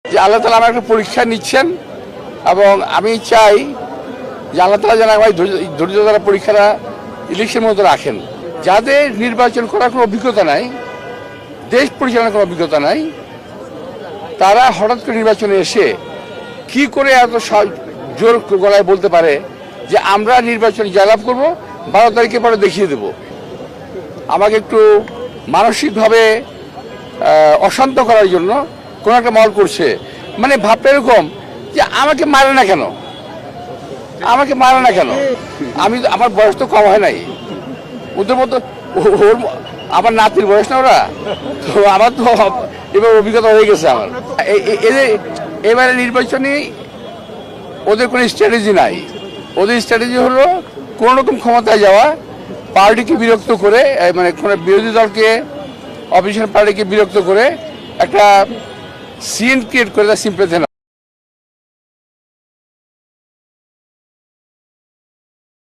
যে আল্লাহ তাআলা আমার একটা পরীক্ষা নিচ্ছেন এবং আমি চাই যে আল্লাহ তাআলা যেন আমার ধৈর্য দ্বারা পরীক্ষাটা ইলেকশনের মতো রাখেন। যাদের নির্বাচন করার কোনো অভিজ্ঞতা নাই, দেশ পরিচালনার কোনো অভিজ্ঞতা নাই, তারা হঠাৎ করে নির্বাচনে এসে কি করে এত জোর গলায় বলতে পারে যে আমরা নির্বাচনে জয়লাভ করবো, 12 তারিখের পরে দেখিয়ে দেব। আমাকে একটু মানসিকভাবে অশান্ত করার জন্য কোনো একটা মহল করছে। মানে ভাবটা এরকম যে আমাকে মারে না কেন, আমাকে মারে না কেন? আমার বয়স তো কম হয় নাই, ওদের মতো ওর আমার নাতির বয়স না ওরা, তো আমার তো এবার অভিজ্ঞতা হয়ে গেছে আমার। এবারে নির্বাচনে ওদের কোনো স্ট্র্যাটেজি নাই। ওদের স্ট্র্যাটেজি হলো কোনো রকম ক্ষমতায় যাওয়া, পার্টিকে বিরক্ত করে, মানে কোনো বিরোধী দলকে, অপোজিশন পার্টিকে বিরক্ত করে একটা সিন ক্রিয়েট করে তার সিম্পেথি